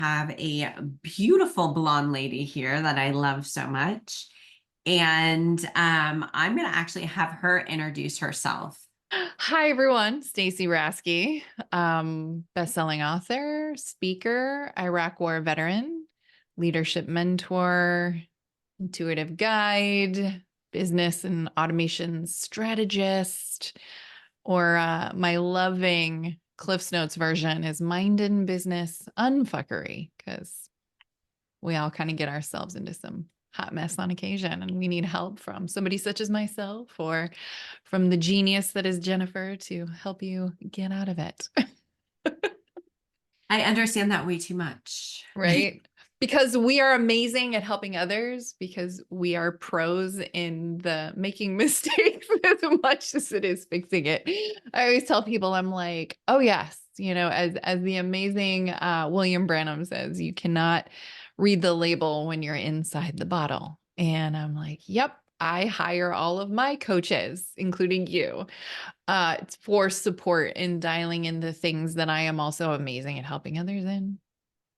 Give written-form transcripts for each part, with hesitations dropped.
have a beautiful blonde lady here that I love so much. And I'm going to actually have her introduce herself. Hi, everyone. Stacey Rasky, best-selling author, speaker, Iraq War veteran, leadership mentor, intuitive guide, business and automation strategist, or my loving Cliff's Notes version is mind and business unfuckery, because we all kind of get ourselves into some hot mess on occasion and we need help from somebody such as myself or from the genius that is Jennifer to help you get out of it. I understand that way too much. Right? Because we are amazing at helping others, because we are pros in the making mistakes as much as it is fixing it. I always tell people, I'm like, oh yes, as the amazing William Branham says, you cannot read the label when you're inside the bottle. And I'm like, yep, I hire all of my coaches, including you, for support in dialing in the things that I am also amazing at helping others in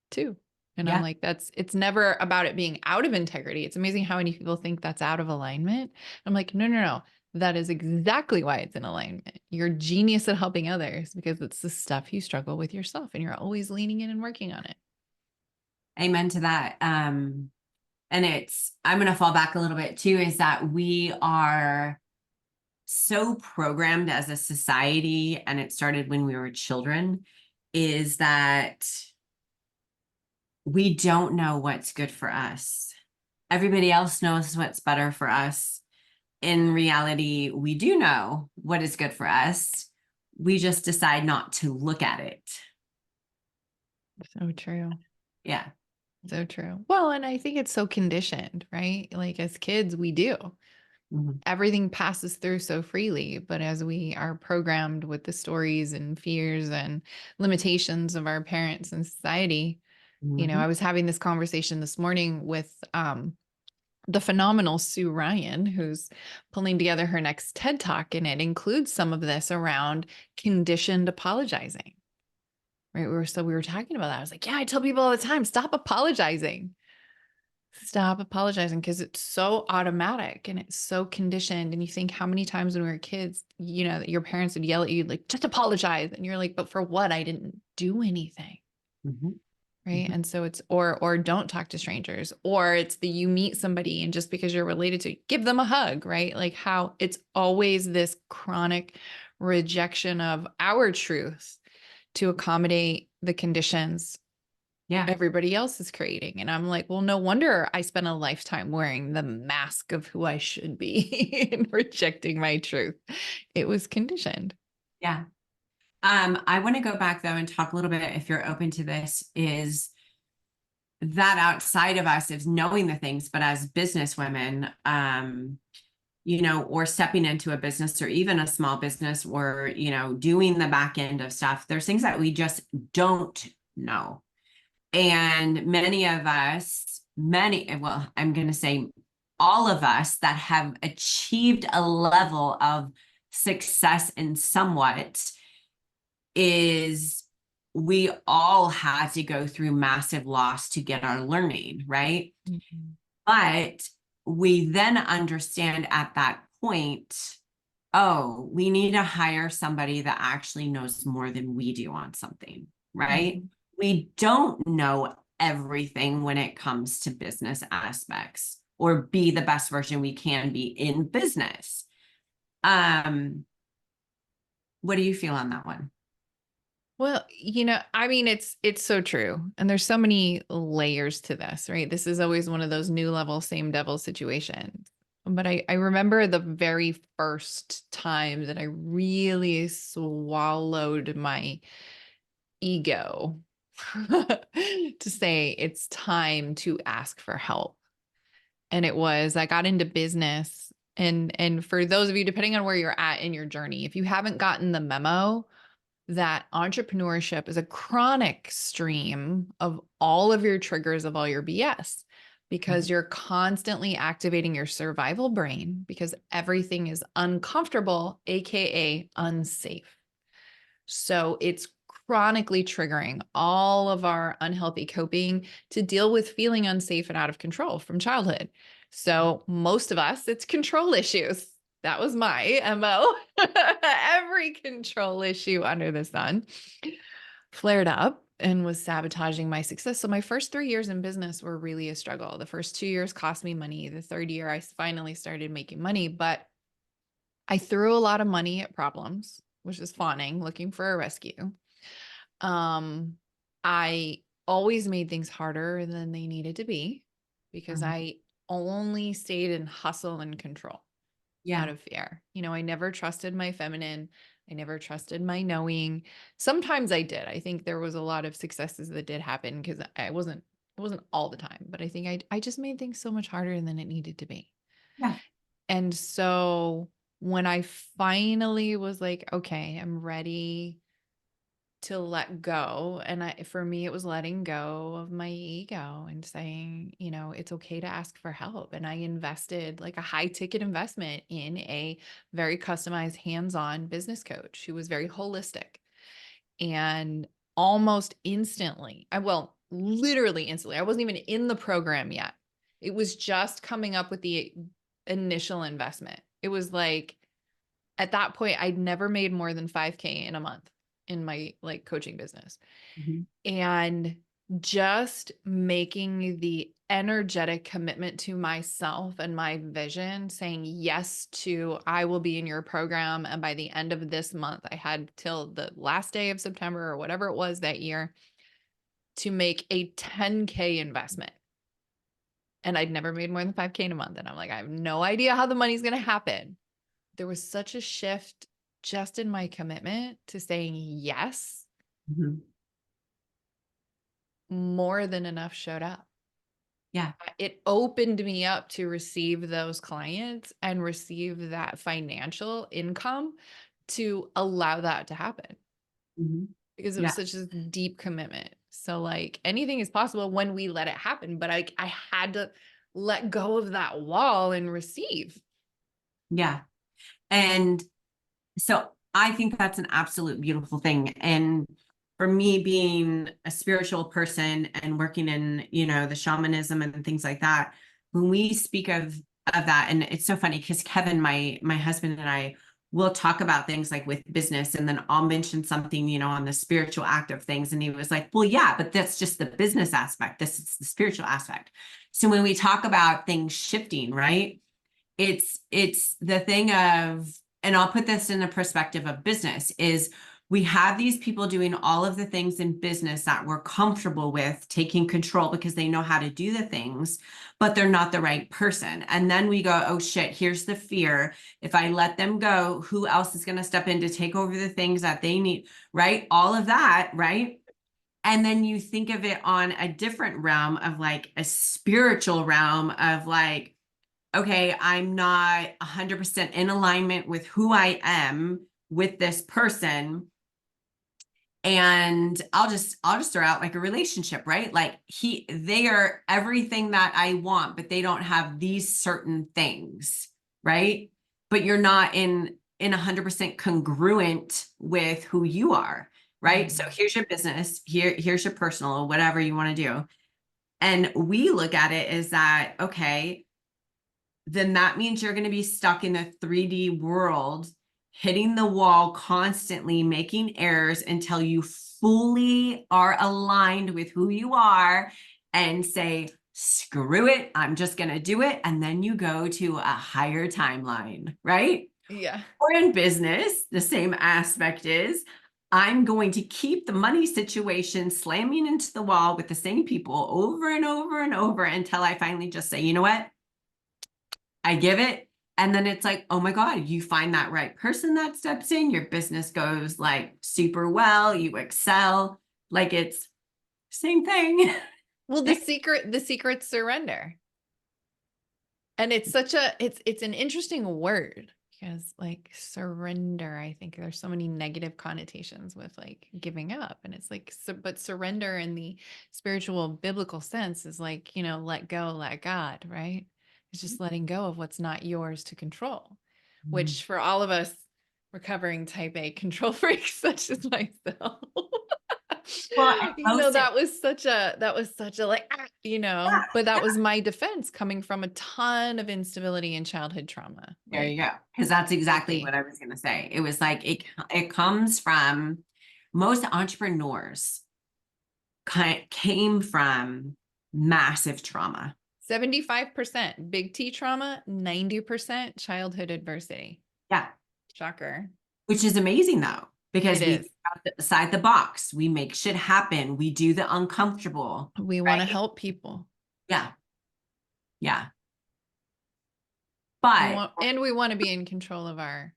too. And I'm Yeah. like, it's never about it being out of integrity. It's amazing how many people think that's out of alignment. I'm like, no. That is exactly why it's in alignment. You're a genius at helping others because it's the stuff you struggle with yourself and you're always leaning in and working on it. Amen to that. And I'm going to fall back a little bit too, is that we are so programmed as a society, and it started when we were children, is that we don't know what's good for us. Everybody else knows what's better for us. In reality, we do know what is good for us. We just decide not to look at it. So true. Yeah. So true. Well, and I think it's so conditioned, right? Like as kids, we do. Mhm. Everything passes through so freely, but as we are programmed with the stories and fears and limitations of our parents and society, I Mhm. was having this conversation this morning with the phenomenal Sue Ryan, who's pulling together her next TED Talk, and it includes some of this around conditioned apologizing. Right? We were talking about that. I was like, yeah, I tell people all the time, stop apologizing. Stop apologizing, because it's so automatic and it's so conditioned. And you think how many times when we were kids, that your parents would yell at you, like, just apologize. And you're like, but for what? I didn't do anything. Mhm. Right. Mhm. And so it's, or don't talk to strangers, or it's you meet somebody and just because you're related to, give them a hug, right? Like how it's always this chronic rejection of our truth to accommodate the conditions Yeah. everybody else is creating. And I'm like, well, no wonder I spent a lifetime wearing the mask of who I should be and rejecting my truth. It was conditioned. Yeah. I want to go back though and talk a little bit, if you're open to this, is that outside of us is knowing the things, but as business women, or stepping into a business or even a small business, or, doing the back end of stuff, there's things that we just don't know. And many of us, well, I'm going to say all of us that have achieved a level of success in somewhat, is we all had to go through massive loss to get our learning, right? Mhm. But we then understand at that point, oh, we need to hire somebody that actually knows more than we do on something, right? Mhm. We don't know everything when it comes to business aspects, or be the best version we can be in business. What do you feel on that one? Well, I mean, it's so true. And there's so many layers to this, right? This is always one of those new level, same devil situations. But I remember the very first time that I really swallowed my ego to say it's time to ask for help. And it was, I got into business. And for those of you, depending on where you're at in your journey, if you haven't gotten the memo that entrepreneurship is a chronic stream of all of your triggers of all your BS, because you're constantly activating your survival brain because everything is uncomfortable, AKA unsafe. So it's chronically triggering all of our unhealthy coping to deal with feeling unsafe and out of control from childhood. So most of us, it's control issues. That was my MO. Every control issue under the sun flared up and was sabotaging my success. So my first 3 years in business were really a struggle. The first 2 years cost me money. The third year, I finally started making money, but I threw a lot of money at problems, which is fawning, looking for a rescue. I always made things harder than they needed to be because Mhm. I only stayed in hustle and control out Yeah. of fear. I never trusted my feminine. I never trusted my knowing. Sometimes I did. I think there was a lot of successes that did happen because it wasn't all the time, but I think I just made things so much harder than it needed to be. Yeah. And so when I finally was like, okay, I'm ready to let go. And for me, it was letting go of my ego and saying, it's okay to ask for help. And I invested like a high ticket investment in a very customized hands-on business coach who was very holistic. And almost instantly, literally instantly, I wasn't even in the program yet. It was just coming up with the initial investment. It was like, at that point, I'd never made more than 5K in a month in my like coaching business. Mhm. And just making the energetic commitment to myself and my vision, saying yes to, I will be in your program. And by the end of this month, I had till the last day of September or whatever it was that year to make a 10K investment. And I'd never made more than 5K in a month. And I'm like, I have no idea how the money's going to happen. There was such a shift just in my commitment to saying yes. Mhm. More than enough showed up. Yeah. It opened me up to receive those clients and receive that financial income to allow that to happen Mhm. because it was Yeah. such a deep commitment. So like anything is possible when we let it happen, but I had to let go of that wall and receive. Yeah. And so I think that's an absolute beautiful thing. And for me, being a spiritual person and working in, the shamanism and things like that, when we speak of that, and it's so funny because Kevin, my husband, and I will talk about things like with business, and then I'll mention something, on the spiritual act of things. And he was like, well, yeah, but that's just the business aspect. This is the spiritual aspect. So when we talk about things shifting, right? It's the thing of, and I'll put this in the perspective of business, is we have these people doing all of the things in business that we're comfortable with taking control because they know how to do the things, but they're not the right person. And then we go, oh shit, here's the fear. If I let them go, who else is going to step in to take over the things that they need, right? All of that, right? And then you think of it on a different realm of like a spiritual realm of like, okay, I'm not 100% in alignment with who I am with this person. And I'll just throw out like a relationship, right? Like they are everything that I want, but they don't have these certain things, right? But you're not in 100% congruent with who you are, right? So here's your business, here's your personal, whatever you want to do. And we look at it as that, okay, then that means you're going to be stuck in a 3D world, hitting the wall constantly, making errors until you fully are aligned with who you are and say, screw it, I'm just going to do it. And then you go to a higher timeline, right? Yeah. Or in business, the same aspect is, I'm going to keep the money situation slamming into the wall with the same people over and over and over until I finally just say, you know what? I give it. And then it's like, oh my God, you find that right person that steps in, your business goes like super well, you excel. Like it's same thing. Well, the secret's surrender. And it's it's an interesting word because like surrender, I think there's so many negative connotations with like giving up. And it's like, but surrender in the spiritual biblical sense is like, let go, let God, right? It's just letting go of what's not yours to control, which for all of us recovering type A control freaks, such as myself, Well, and most That was such a like, but that was my defense coming from a ton of instability and childhood trauma. there Right. you go. Because that's exactly Guilty. what I was going to say. It was like, it comes from most entrepreneurs came from massive trauma. 75% big T trauma, 90% childhood adversity. Yeah. Shocker. Which is amazing though, because It we is. think outside the box, we make shit happen. We do the uncomfortable. We want to help people. Yeah. Yeah. But We want to be in control of our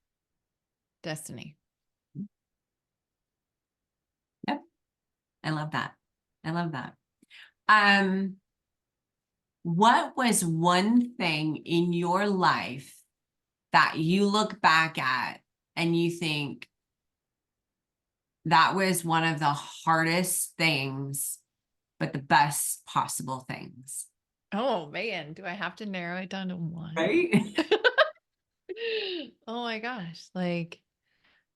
destiny. yep, I love that. I love that. Um, what was one thing in your life that you look back at and you think that was one of the hardest things, but the best possible things? Oh man, do I have to narrow it down to one? Right? Oh my gosh, like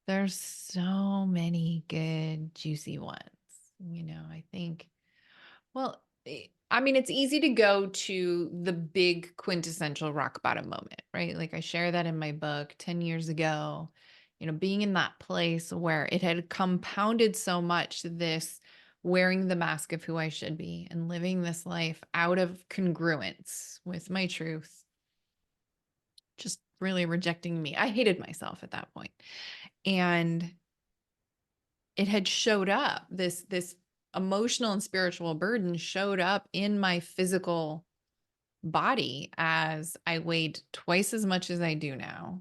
there's so many good juicy ones. I think, well, I mean, it's easy to go to the big quintessential rock bottom moment, right? Like I share that in my book 10 years ago, being in that place where it had compounded so much, this wearing the mask of who I should be and living this life out of congruence with my truth, just really rejecting me. I hated myself at that point. And it had showed up, this emotional and spiritual burden showed up in my physical body as I weighed twice as much as I do now.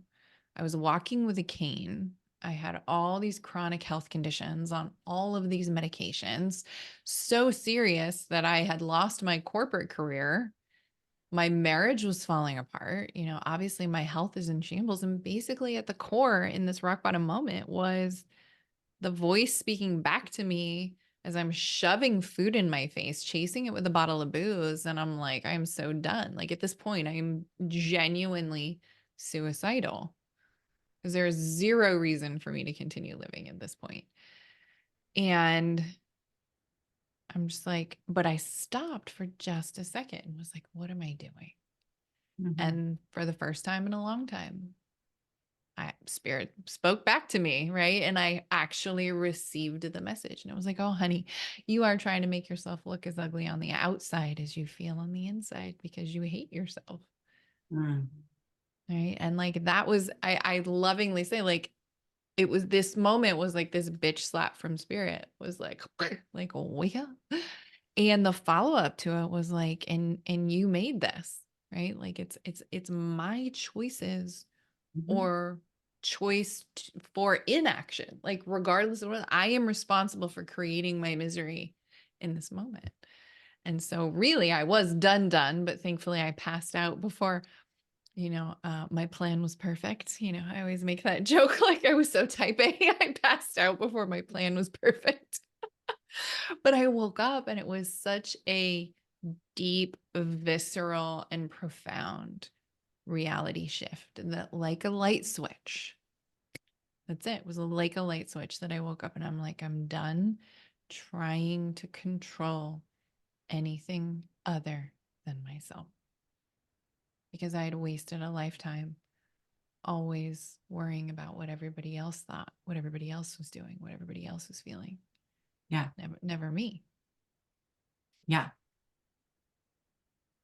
I was walking with a cane. I had all these chronic health conditions on all of these medications, so serious that I had lost my corporate career. My marriage was falling apart. Obviously my health is in shambles. And basically at the core in this rock bottom moment was the voice speaking back to me as I'm shoving food in my face, chasing it with a bottle of booze. And I'm like, I'm so done. Like at this point, I'm genuinely suicidal because there is zero reason for me to continue living at this point. And I'm just like, but I stopped for just a second and was like, what am I doing? Mhm. And for the first time in a long time, spirit spoke back to me, right? And I actually received the message. And I was like, oh, honey, you are trying to make yourself look as ugly on the outside as you feel on the inside because you hate yourself. Mm. Right. And like that was, I lovingly say, like, it was this moment was like this bitch slap from spirit was like, like, wake up. And the follow-up to it was like, and you made this, right? Like it's my choices Mhm. or choice for inaction. Like regardless of what, I am responsible for creating my misery in this moment. And so really I was done, but thankfully I passed out before, my plan was perfect. I always make that joke, like I was so type A, I passed out before my plan was perfect. But I woke up and it was such a deep, visceral, and profound reality shift that, like a light switch, that's it. It was like a light switch that I woke up and I'm like, I'm done trying to control anything other than myself because I had wasted a lifetime always worrying about what everybody else thought, what everybody else was doing, what everybody else was feeling. Yeah. Never me. Yeah.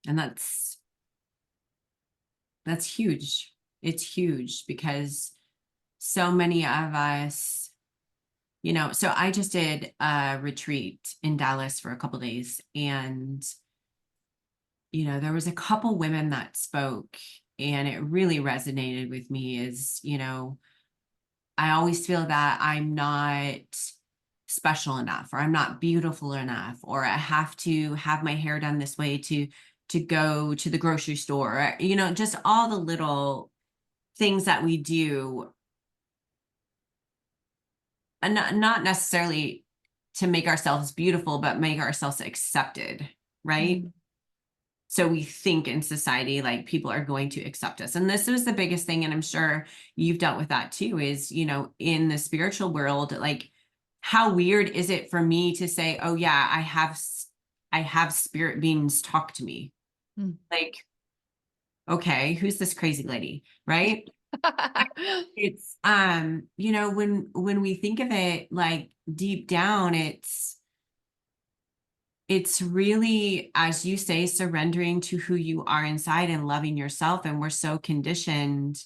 And that's huge. It's huge because so many of us, so I just did a retreat in Dallas for a couple days, and there was a couple women that spoke, and it really resonated with me is, I always feel that I'm not special enough, or I'm not beautiful enough, or I have to have my hair done this way to go to the grocery store, just all the little things that we do, and not necessarily to make ourselves beautiful, but make ourselves accepted, right? Mm. So we think in society, like people are going to accept us. And this was the biggest thing. And I'm sure you've dealt with that too, is, in the spiritual world, like how weird is it for me to say, oh yeah, I have spirit beings talk to me. Mm. Like, okay, who's this crazy lady? Right. It's, you know, when we think of it, like deep down, it's really, as you say, surrendering to who you are inside and loving yourself. And we're so conditioned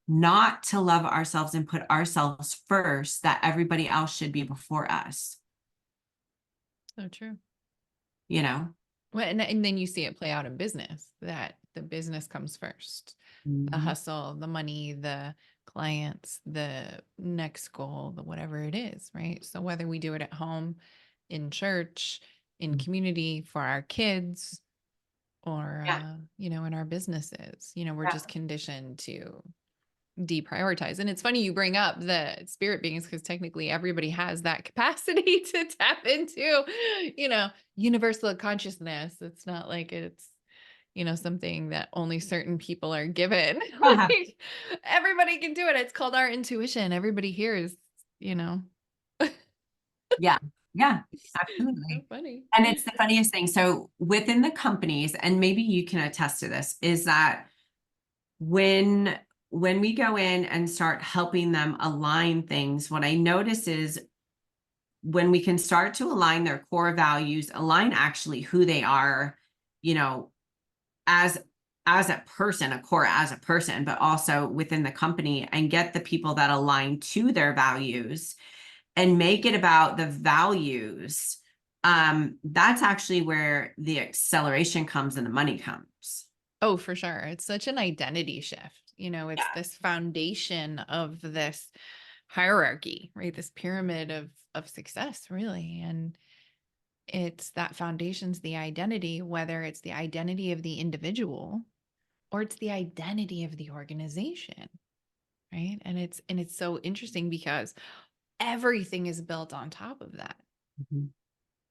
not to love ourselves and put ourselves first, that everybody else should be before us, So true. you know? Well, and then you see it play out in business, that the business comes first, the Mhm. hustle, the money, the clients, the next goal, the whatever it is, right? So whether we do it at home, in church, in community, for our kids, or Yeah. you know, in our businesses, you know, we're Yeah. just conditioned to deprioritize. And it's funny you bring up the spirit beings, because technically everybody has that capacity to tap into, you know, universal consciousness. It's not like it's, you know, something that only certain people are given. Uh-huh. Like, everybody can do it. It's called our intuition. Everybody hears, you know. Yeah. Yeah. So Absolutely. funny. And it's the funniest thing. So within the companies, and maybe you can attest to this, is that when when we go in and start helping them align things, what I notice is when we can start to align their core values, align actually who they are, you know, as a person, a core as a person, but also within the company, and get the people that align to their values and make it about the values. That's actually where the acceleration comes and the money comes. Oh, for sure. It's such an identity shift. You know, it's Yeah. this foundation of this hierarchy, right? This pyramid of success, really. And it's that foundation's the identity, whether it's the identity of the individual or it's the identity of the organization, right? And it's so interesting because everything is built on top of that. Mhm.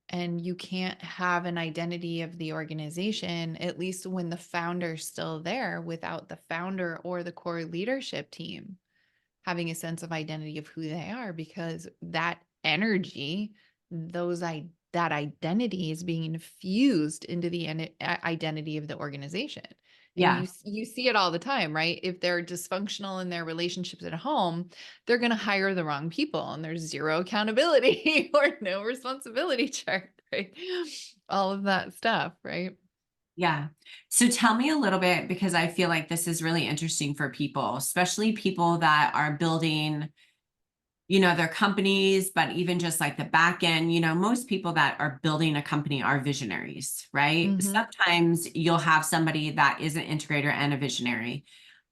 And you can't have an identity of the organization, at least when the founder's still there, without the founder or the core leadership team having a sense of identity of who they are, because that energy, that identity is being infused into the identity of the organization. And Yeah. you see it all the time, right? If they're dysfunctional in their relationships at home, they're going to hire the wrong people, and there's zero accountability or no responsibility chart, right? All of that stuff, right? Yeah. So tell me a little bit, because I feel like this is really interesting for people, especially people that are building, you know, their companies, but even just like the back end, you know, most people that are building a company are visionaries, right? Hmm. Sometimes you'll have somebody that is an integrator and a visionary,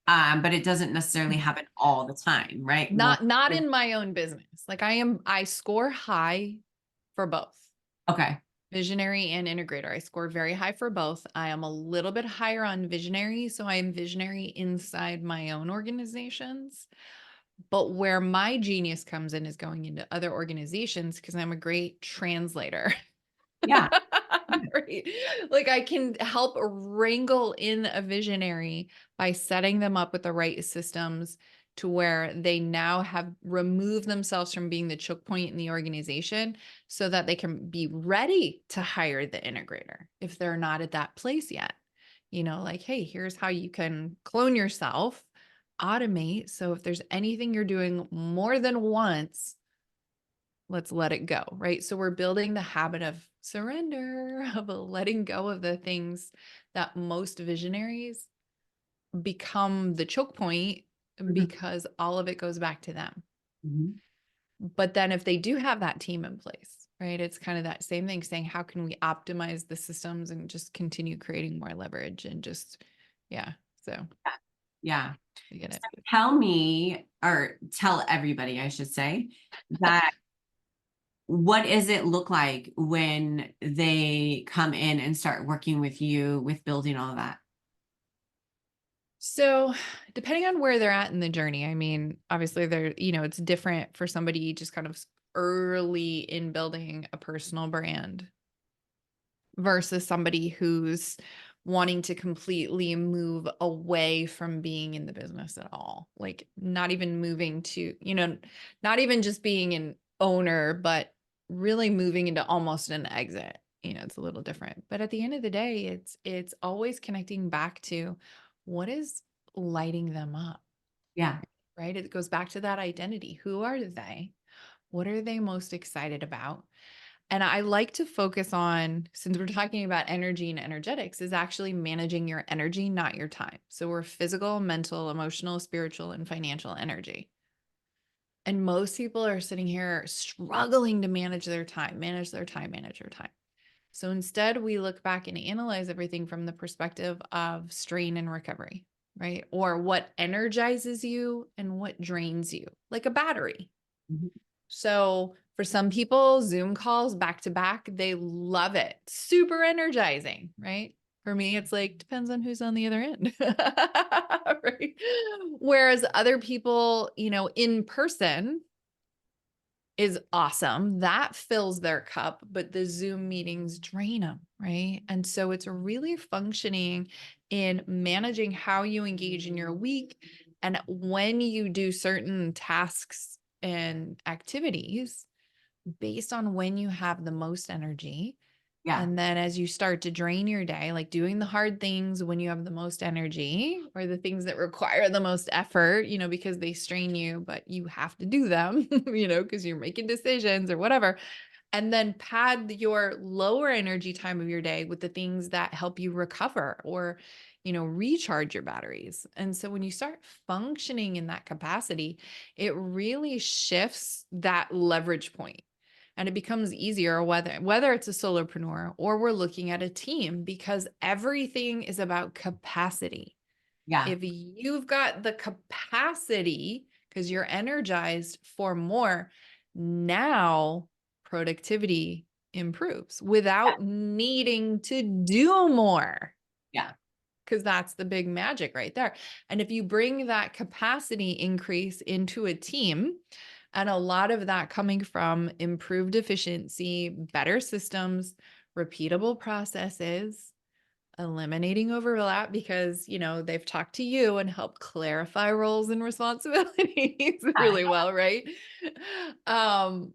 but it doesn't necessarily happen all the time, right? Well, Not in my own business. Like, I score high for both. okay. Visionary and integrator. I score very high for both. I am a little bit higher on visionary. So I am visionary inside my own organizations. But where my genius comes in is going into other organizations, because I'm a great translator. Yeah. Right. Like, I can help wrangle in a visionary by setting them up with the right systems to where they now have removed themselves from being the choke point in the organization, so that they can be ready to hire the integrator if they're not at that place yet. You know, like, hey, here's how you can clone yourself, automate. So if there's anything you're doing more than once, let's let it go, right? So we're building the habit of surrender, of letting go of the things that most visionaries become the choke point, Mhm. because all of it goes back to them. Mhm. But then if they do have that team in place, right, it's kind of that same thing, saying, how can we optimize the systems and just continue creating more leverage and just, yeah. So Yeah. you get So it. tell me, or tell everybody, I should say, that what does it look like when they come in and start working with you with building all that? So, depending on where they're at in the journey, I mean, obviously they're, you know, it's different for somebody just kind of early in building a personal brand versus somebody who's wanting to completely move away from being in the business at all. Like, not even moving to, you know, not even just being in owner, but really moving into almost an exit. You know, it's a little different. But at the end of the day, it's always connecting back to what is lighting them up, Yeah. right? It goes back to that identity. Who are they? What are they most excited about? And I like to focus on, since we're talking about energy and energetics, is actually managing your energy, not your time. So we're physical, mental, emotional, spiritual, and financial energy. And most people are sitting here struggling to manage their time, manage their time, manage their time. So instead, we look back and analyze everything from the perspective of strain and recovery, right? Or what energizes you and what drains you, like a battery. Mhm. So for some people, Zoom calls back to back, they love it. Super energizing, right? For me, it's like, depends on who's on the other end. Right? Whereas other people, you know, in person is awesome. That fills their cup, but the Zoom meetings drain them, right? And so it's really functioning in managing how you engage in your week and when you do certain tasks and activities based on when you have the most energy. Yeah. And then as you start to drain your day, like doing the hard things when you have the most energy or the things that require the most effort, you know, because they strain you, but you have to do them, you know, because you're making decisions or whatever. And then pad your lower energy time of your day with the things that help you recover or, you know, recharge your batteries. And so when you start functioning in that capacity, it really shifts that leverage point. And it becomes easier whether it's a solopreneur or we're looking at a team, because everything is about capacity. Yeah. If you've got the capacity because you're energized for more, now productivity improves without needing to do more. Yeah. Because that's the big magic right there. And if you bring that capacity increase into a team, and a lot of that coming from improved efficiency, better systems, repeatable processes, eliminating overlap because, you know, they've talked to you and helped clarify roles and responsibilities really well, right? Um,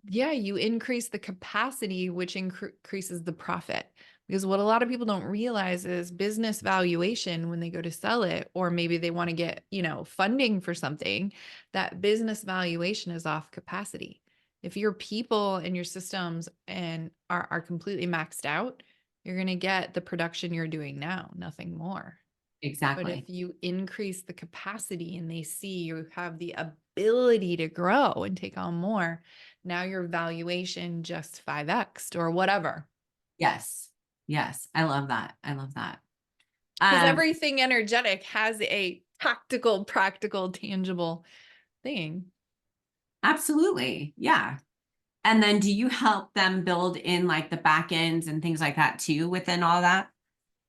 yeah, you increase the capacity, which increases the profit. Because what a lot of people don't realize is business valuation when they go to sell it, or maybe they want to get, you know, funding for something, that business valuation is off capacity. If your people and your systems and are completely maxed out, you're going to get the production you're doing now, nothing more. But if Exactly. you increase the capacity and they see you have the ability to grow and take on more, now your valuation just 5x or whatever. Yes. Yes. I love that. I love that. Because everything energetic has a tactical, practical, tangible thing. Absolutely. Yeah. And then do you help them build in like the back ends and things like that too within all that?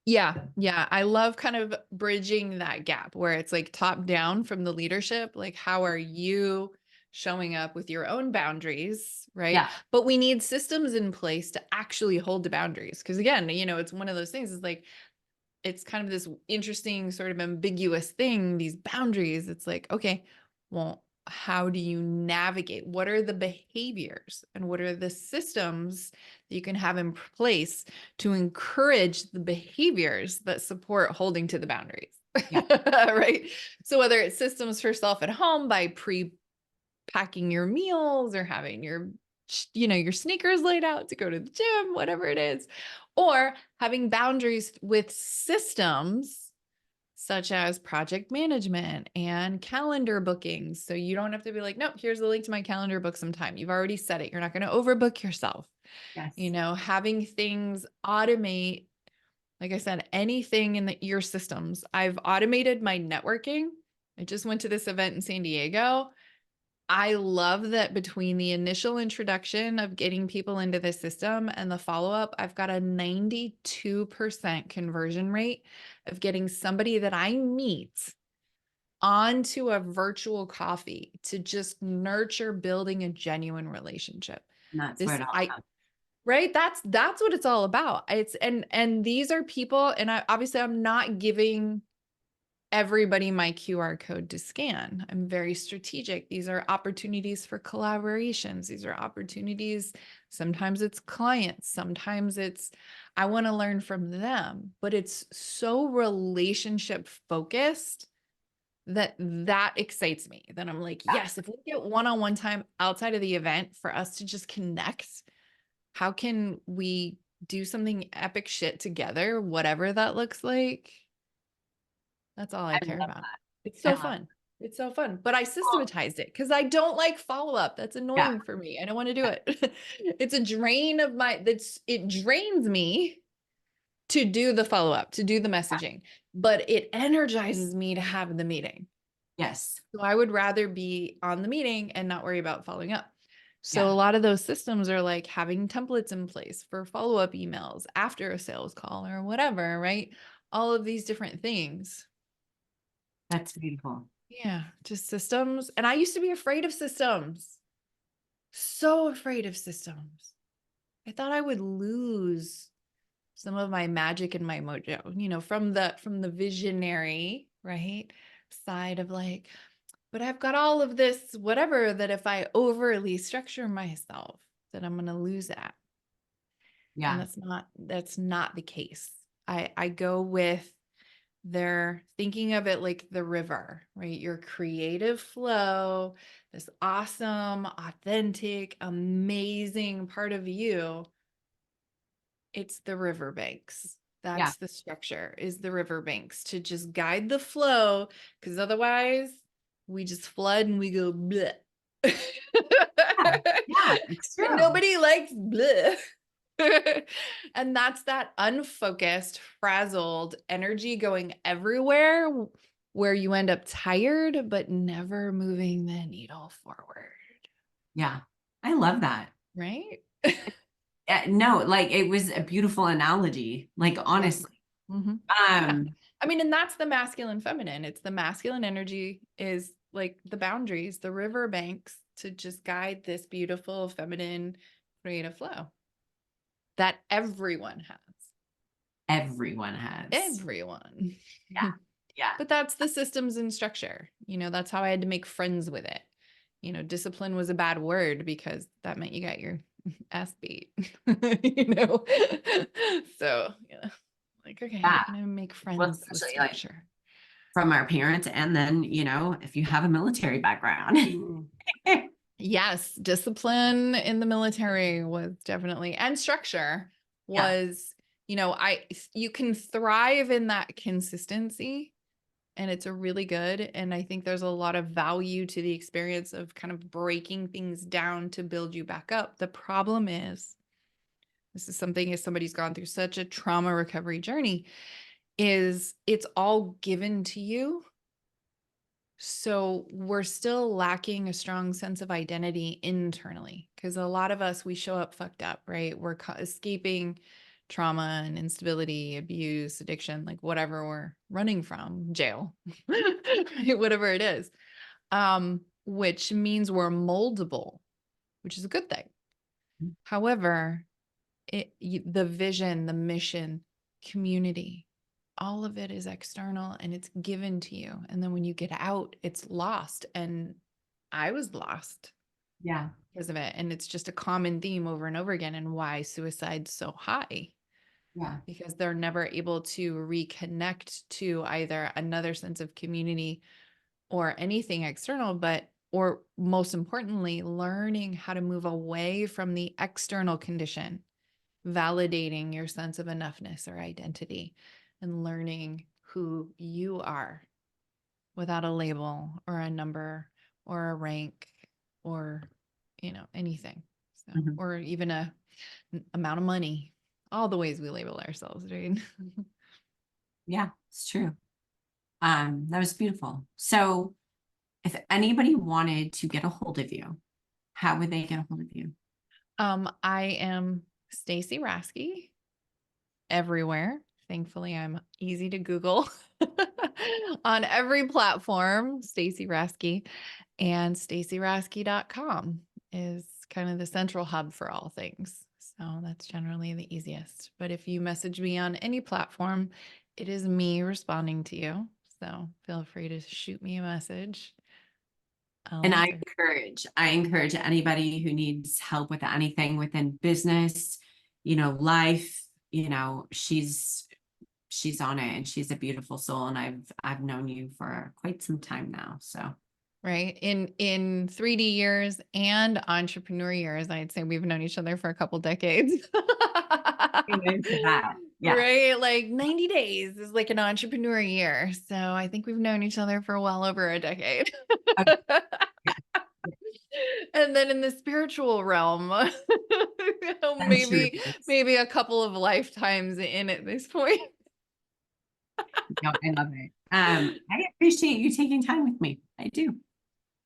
Yeah. Yeah. I love kind of bridging that gap where it's like top down from the leadership. Like, how are you showing up with your own boundaries? Right. Yeah. But we need systems in place to actually hold the boundaries. Cause again, you know, it's one of those things, it's like, it's kind of this interesting sort of ambiguous thing, these boundaries. It's like, okay, well, how do you navigate? What are the behaviors and what are the systems that you can have in place to encourage the behaviors that support holding to the boundaries? Yeah. Right. So whether it's systems for self at home by pre-packing your meals or having your, you know, your sneakers laid out to go to the gym, whatever it is, or having boundaries with systems such as project management and calendar bookings. So you don't have to be like, nope, here's the link to my calendar, book some time. You've already set it. You're not going to overbook yourself. Yes. You know, having things automate, like I said, anything in your systems. I've automated my networking. I just went to this event in San Diego. I love that between the initial introduction of getting people into the system and the follow-up, I've got a 92% conversion rate of getting somebody that I meet onto a virtual coffee to just nurture building a genuine relationship. And that's where it all comes. Right? That's what it's all about. It's and these are people, and I obviously I'm not giving everybody my QR code to scan. I'm very strategic. These are opportunities for collaborations. These are opportunities. Sometimes it's clients. Sometimes it's, I want to learn from them, but it's so relationship focused that excites me. That I'm like, yes, if we get one-on-one time outside of the event for us to just connect, how can we do something epic shit together, whatever that looks like? That's all I I care love about. that. It's I so love fun. It's so fun. But I Well, systematized it because I don't like follow-up. That's yeah. annoying for me. I don't want to do it. It's a drain of it drains me to do the follow-up, to do the messaging, but it energizes me to have the meeting. Yes. So I would rather be on the meeting and not worry about following up. So Yeah. a lot of those systems are like having templates in place for follow-up emails after a sales call or whatever, right? All of these different things. That's beautiful. Yeah, just systems. And I used to be afraid of systems. So afraid of systems. I thought I would lose some of my magic and my mojo, from the visionary, right? Side of like, but I've got all of this whatever that if I overly structure myself, that I'm going to lose that. And Yeah. that's not the case. I go with they're thinking of it like the river, right? Your creative flow, this awesome, authentic, amazing part of you. It's the riverbanks. Yeah. That's the structure, is the riverbanks to just guide the flow. Because otherwise we just flood and we go bleh. Yeah. Yeah. It's And true. nobody likes bleh. And that's that unfocused, frazzled energy going everywhere where you end up tired, but never moving the needle forward. Yeah. I love that. Right? No, like it was a beautiful analogy. Like Yeah. honestly. Mhm. Yeah. Um, I mean, and that's the masculine feminine. It's the masculine energy is like the boundaries, the river banks to just guide this beautiful feminine creative flow that everyone has. everyone has. Everyone. Yeah. Yeah. But that's the systems and structure. That's how I had to make friends with it. Discipline was a bad word because that meant you got your ass beat. you know? So, yeah. Like, okay, Yeah. I'm gonna make Well, friends with especially like structure. from our parents, and then, if you have a military background. Yes, discipline in the military was definitely, and structure Yeah. was, you can thrive in that consistency, and it's a really good. And I think there's a lot of value to the experience of kind of breaking things down to build you back up. The problem is, this is something as somebody's gone through such a trauma recovery journey, is it's all given to you. So we're still lacking a strong sense of identity internally because a lot of us, we show up fucked up, right? We're escaping trauma and instability, abuse, addiction, like whatever we're running from, jail, right? Whatever it is, which means we're moldable, which is a good thing. However, the vision, the mission, community, all of it is external and it's given to you. And then when you get out, it's lost. And I was lost Yeah. because of it. And it's just a common theme over and over again, and why suicide's so high, Yeah. because they're never able to reconnect to either another sense of community or anything external, or most importantly, learning how to move away from the external condition, validating your sense of enoughness or identity, and learning who you are without a label or a number or a rank or, anything. So, Mhm. or even a amount of money, all the ways we label ourselves, right? Yeah, it's true. That was beautiful. So if anybody wanted to get a hold of you, how would they get a hold of you? I am Stacey Rasky everywhere. Thankfully, I'm easy to Google on every platform, Stacey Rasky, and staceyrasky.com is kind of the central hub for all things. So that's generally the easiest. But if you message me on any platform, it is me responding to you. So feel free to shoot me a message. I'll And answer. I encourage anybody who needs help with anything within business, life, she's on it, and she's a beautiful soul. And I've known you for quite some time now. So Right. In 3D years and entrepreneur years, I'd say we've known each other for a couple decades. amen to that. Yeah. Right. Like 90 days is like an entrepreneur year. So I think we've known each other for well over a decade. Okay. Yeah. And then in the spiritual realm, I'm sure it maybe is. maybe a couple of lifetimes in at this point. No, I love it. I appreciate you taking time with me. I do.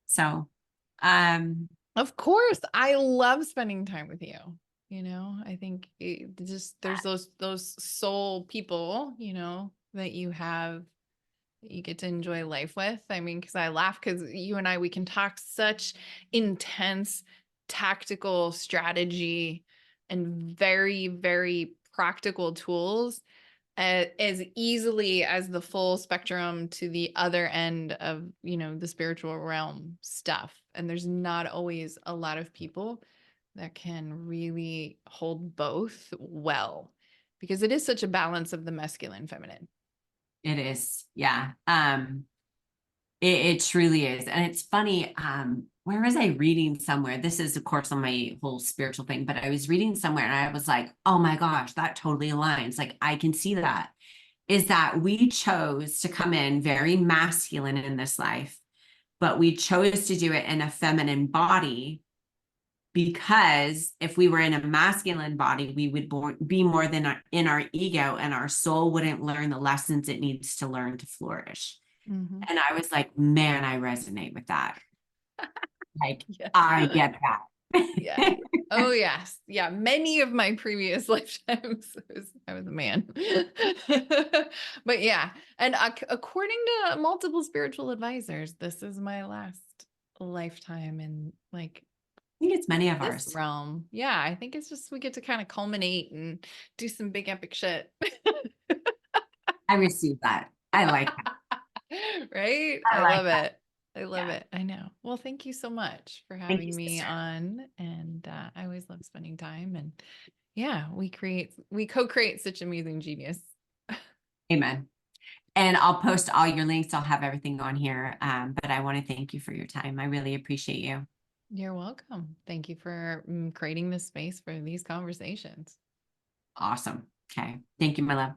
So, Of course, I love spending time with you. I think just there's those soul people, that you have, that you get to enjoy life with. I mean, because I laugh because you and I, we can talk such intense tactical strategy and very, very practical tools as easily as the full spectrum to the other end of, the spiritual realm stuff. And there's not always a lot of people that can really hold both well, because it is such a balance of the masculine, feminine. it is. Yeah. It truly is. And it's funny. Where was I reading somewhere? This is, of course, on my whole spiritual thing, but I was reading somewhere and I was like, oh my gosh, that totally aligns. Like, I can see that. Is that we chose to come in very masculine in this life, but we chose to do it in a feminine body, because if we were in a masculine body, we would be more than in our ego, and our soul wouldn't learn the lessons it needs to learn to flourish. Mhm. And I was like, man, I resonate with that. Like, Yeah. I get Yeah. that. Oh, yes. Yeah. Many of my previous lifetimes, I was a man. But yeah. And according to multiple spiritual advisors, this is my last lifetime in like I think it's many of this ours. realm. Yeah. I think it's just we get to kind of culminate and do some big epic shit. I received that. I like that. Right? I I like love that. it. I love Yeah. it. I know. Well, thank you so much for Thank you, having me sister. on. And I always love spending time. And yeah, we co-create such amazing genius. Amen. And I'll post all your links. I'll have everything on here. But I want to thank you for your time. I really appreciate you. You're welcome. Thank you for creating this space for these conversations. Awesome. Okay. Thank you, my love.